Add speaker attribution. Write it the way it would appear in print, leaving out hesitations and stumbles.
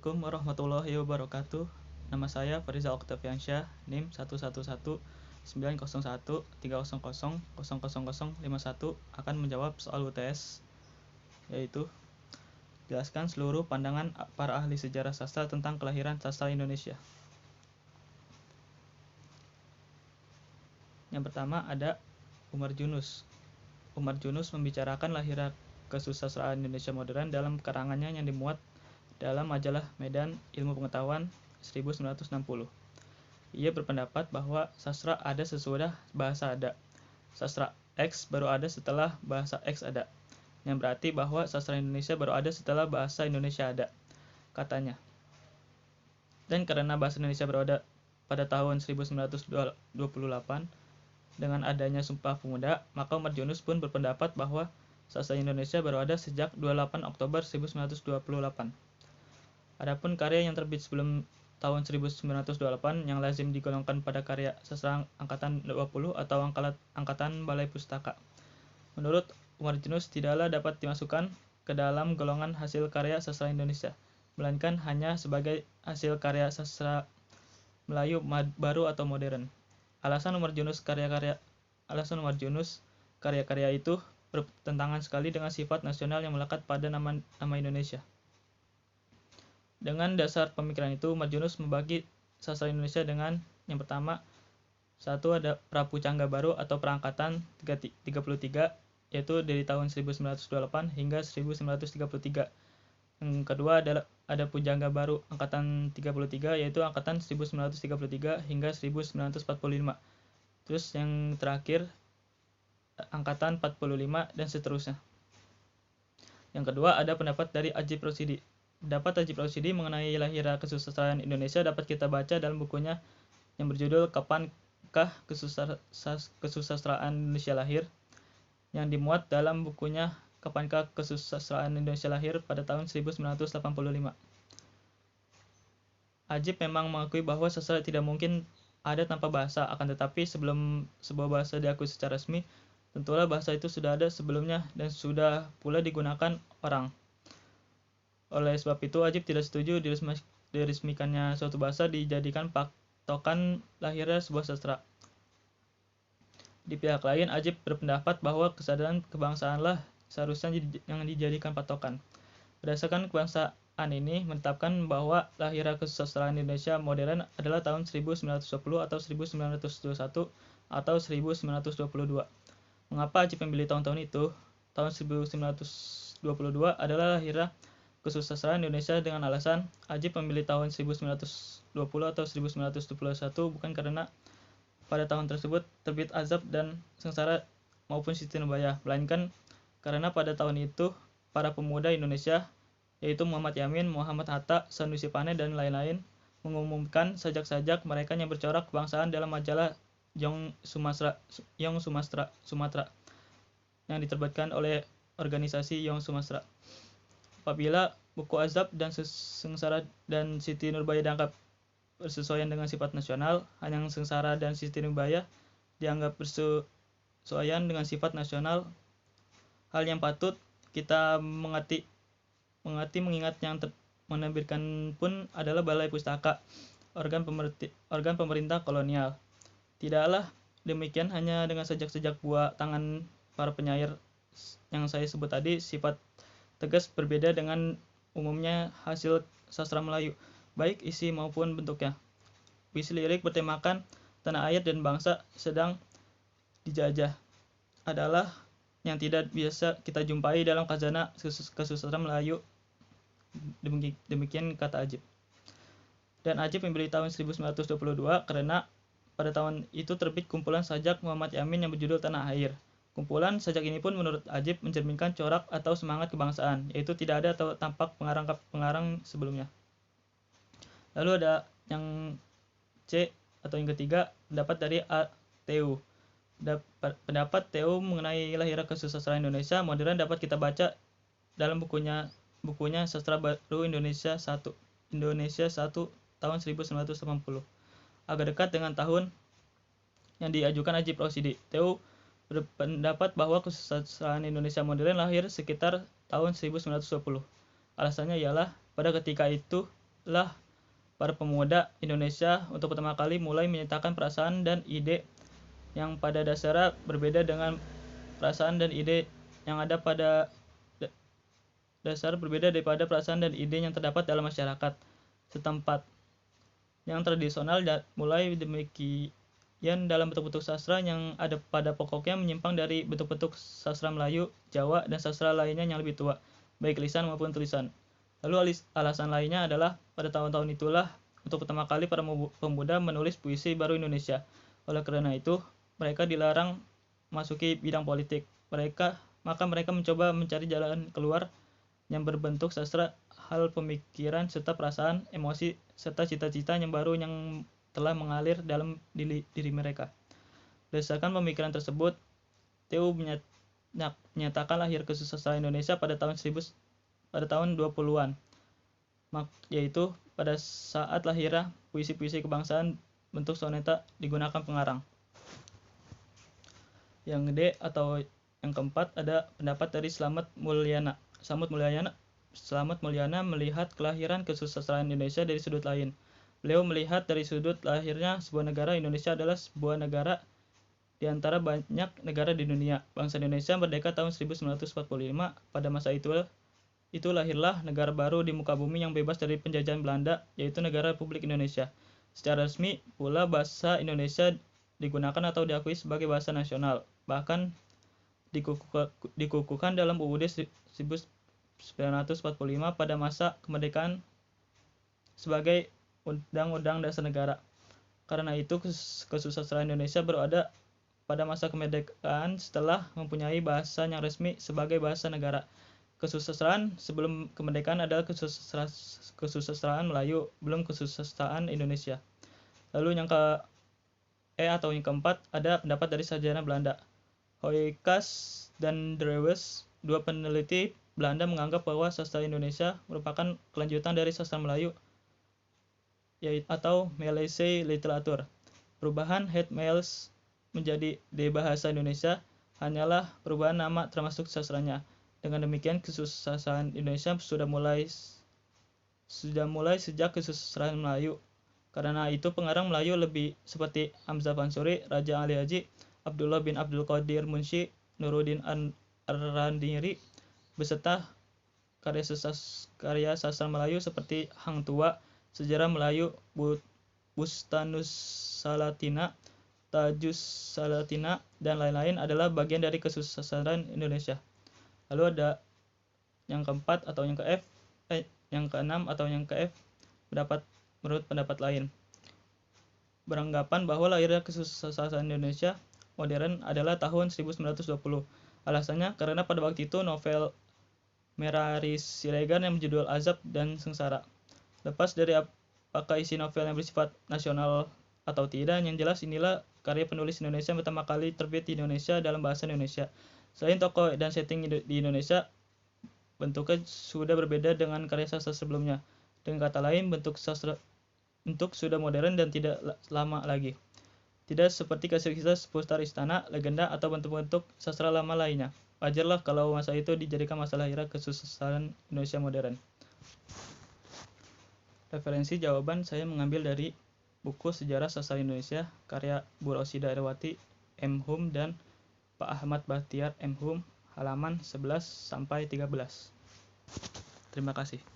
Speaker 1: Assalamualaikum warahmatullahi wabarakatuh. Nama saya Farizal Oktaviansyah, NIM 111190130000051 akan menjawab soal UTS, yaitu jelaskan seluruh pandangan para ahli sejarah sastra tentang kelahiran sastra Indonesia. Yang pertama ada Umar Junus. Umar Junus membicarakan lahir kesusastraan Indonesia modern dalam karangannya yang dimuat dalam majalah Medan Ilmu Pengetahuan 1960. Ia berpendapat bahwa sastra ada sesudah bahasa ada. Sastra X baru ada setelah bahasa X ada. Yang berarti bahwa sastra Indonesia baru ada setelah bahasa Indonesia ada, katanya. Dan karena bahasa Indonesia baru ada pada tahun 1928 dengan adanya Sumpah Pemuda, maka Umar Junus pun berpendapat bahwa sastra Indonesia baru ada sejak 28 Oktober 1928. Adapun karya yang terbit sebelum tahun 1928 yang lazim digolongkan pada karya sastra angkatan 20 atau angkatan Balai Pustaka. Menurut Umar Junus tidaklah dapat dimasukkan ke dalam golongan hasil karya sastra Indonesia, melainkan hanya sebagai hasil karya sastra Melayu baru atau modern. Alasan Umar Junus karya-karya itu bertentangan sekali dengan sifat nasional yang melekat pada nama Indonesia. Dengan dasar pemikiran itu, Umar Junus membagi sastra Indonesia dengan yang pertama, satu ada Prapucangga Baru atau perangkatan 33, yaitu dari tahun 1928 hingga 1933. Yang kedua ada Pujangga Baru angkatan 33, yaitu angkatan 1933 hingga 1945. Terus yang terakhir angkatan 45 dan seterusnya. Yang kedua ada pendapat dari Ajip Rosidi. Pendapat Ajip Rosidi mengenai lahir kesusastraan Indonesia dapat kita baca dalam bukunya yang berjudul Kapankah Kesusastraan Indonesia Lahir, yang dimuat dalam bukunya Kapankah Kesusastraan Indonesia Lahir pada tahun 1985. Ajip memang mengakui bahwa sastra tidak mungkin ada tanpa bahasa, akan tetapi sebelum sebuah bahasa diakui secara resmi, tentulah bahasa itu sudah ada sebelumnya dan sudah pula digunakan orang. Oleh sebab itu, Ajip tidak setuju diresmikannya suatu bahasa dijadikan patokan lahirnya sebuah sastra. Di pihak lain, Ajip berpendapat bahwa kesadaran kebangsaanlah seharusnya yang dijadikan patokan. Berdasarkan kebangsaan ini menetapkan bahwa lahir kesusastraan Indonesia modern adalah tahun 1920 atau 1921 atau 1922. Mengapa Ajip memilih tahun-tahun itu? Tahun 1922 adalah lahir kesusastraan Indonesia dengan alasan Ajip memilih tahun 1920 atau 1921 bukan karena pada tahun tersebut terbit Azab dan Sengsara maupun Siti Nurbaya, melainkan karena pada tahun itu para pemuda Indonesia, yaitu Muhammad Yamin, Muhammad Hatta, Sanusi Pane, dan lain-lain, mengumumkan sajak-sajak mereka yang bercorak kebangsaan dalam majalah Young Sumatra yang diterbitkan oleh organisasi Young Sumatra. Apabila buku Azab dan Sengsara dan Siti Nurbaya dianggap bersesuaian dengan sifat nasional, hanya Sengsara dan Siti Nurbaya dianggap bersesuaian dengan sifat nasional. Hal yang patut kita mengerti mengingat yang menerbitkan pun adalah Balai Pustaka, organ pemerintah kolonial. Tidaklah demikian hanya dengan sajak-sajak buah tangan para penyair yang saya sebut tadi, sifat tegas berbeda dengan umumnya hasil sastra Melayu, baik isi maupun bentuknya. Puisi lirik bertemakan tanah air dan bangsa sedang dijajah adalah yang tidak biasa kita jumpai dalam khazanah kesusastraan Melayu. Demikian kata Ajip. Dan Ajip memilih tahun 1922 karena pada tahun itu terbit kumpulan sajak Muhammad Yamin yang berjudul Tanah Air. Kumpulan sajak ini pun menurut Ajip mencerminkan corak atau semangat kebangsaan, yaitu tidak ada atau tampak pengarang sebelumnya. Lalu ada yang C atau yang ketiga, pendapat dari A.T.U. Pendapat T.U. mengenai lahir kesusastraan Indonesia modern dapat kita baca dalam bukunya Sastra Baru Indonesia 1 tahun 1980. Agak dekat dengan tahun yang diajukan Ajip Rosidi. T.U. berpendapat bahwa kesusastraan Indonesia modern lahir sekitar tahun 1920. Alasannya ialah pada ketika itu lah para pemuda Indonesia untuk pertama kali mulai menyatakan perasaan dan ide yang pada dasarnya berbeda dengan perasaan dan ide yang ada pada dasar berbeda daripada perasaan dan ide yang terdapat dalam masyarakat setempat yang tradisional. Mulai demikian dalam bentuk-bentuk sastra yang ada pada pokoknya menyimpang dari bentuk-bentuk sastra Melayu, Jawa, dan sastra lainnya yang lebih tua, baik lisan maupun tulisan. Lalu alasan lainnya adalah pada tahun-tahun itulah untuk pertama kali para pemuda menulis puisi baru Indonesia. Oleh karena itu, mereka dilarang masuki bidang politik. Maka mereka mencoba mencari jalan keluar yang berbentuk sastra hal pemikiran serta perasaan, emosi, serta cita-cita yang baru yang telah mengalir dalam diri mereka. Berdasarkan pemikiran tersebut, Theo menyatakan lahir kesusastraan Indonesia pada tahun 20-an, yaitu pada saat lahirnya puisi-puisi kebangsaan bentuk soneta digunakan pengarang. Yang D atau yang keempat ada pendapat dari Slamet Mulyana melihat kelahiran kesusastraan Indonesia dari sudut lain. Beliau melihat dari sudut lahirnya sebuah negara. Indonesia adalah sebuah negara di antara banyak negara di dunia. Bangsa Indonesia merdeka tahun 1945. Pada masa itu lahirlah negara baru di muka bumi yang bebas dari penjajahan Belanda, yaitu Negara Republik Indonesia. Secara resmi pula bahasa Indonesia digunakan atau diakui sebagai bahasa nasional. Bahkan dikukuhkan dalam UUD 1945 pada masa kemerdekaan sebagai Undang-Undang Dasar Negara. Karena itu kesusastraan Indonesia baru ada pada masa kemerdekaan setelah mempunyai bahasa yang resmi sebagai bahasa negara. Kesusastraan sebelum kemerdekaan adalah kesusastraan Melayu, belum kesusastraan Indonesia. Lalu yang yang keempat ada pendapat dari sarjana Belanda. Hoykas dan Drewes, dua peneliti Belanda, menganggap bahwa sastra Indonesia merupakan kelanjutan dari sastra Melayu atau Melayu literatur. Perubahan het Mails menjadi D bahasa Indonesia hanyalah perubahan nama termasuk sastranya. Dengan demikian kesusastraan Indonesia sudah mulai sejak kesusastraan Melayu. Karena itu pengarang Melayu lebih seperti Hamzah Fansuri, Raja Ali Haji, Abdullah bin Abdul Qadir Munshi, Nuruddin Ar-Randiri, beserta karya sastra Melayu seperti Hang Tuah, Sejarah Melayu, Bustanus Salatina, Tajus Salatina, dan lain-lain adalah bagian dari kesusastraan Indonesia. Lalu ada yang keempat atau yang keenam atau yang ke F, menurut pendapat lain, beranggapan bahwa lahirnya kesusastraan Indonesia modern adalah tahun 1920. Alasannya karena pada waktu itu novel Merari Siregar yang berjudul Azab dan Sengsara. Lepas dari apakah isi novel yang bersifat nasional atau tidak, yang jelas inilah karya penulis Indonesia yang pertama kali terbit di Indonesia dalam bahasa Indonesia. Selain tokoh dan setting di Indonesia, bentuknya sudah berbeda dengan karya sastra sebelumnya. Dengan kata lain, bentuk sudah modern dan tidak lama lagi. Tidak seperti kisah-kisah seputar istana, legenda, atau bentuk-bentuk sastra lama lainnya. Wajarlah kalau masa itu dijadikan masa lahirnya kesusastraan Indonesia modern. Referensi jawaban saya mengambil dari buku Sejarah Sastra Indonesia karya Bu Rosida Erwati M. Hum dan Pak Ahmad Bahtiar M. Hum, halaman 11-13. Terima kasih.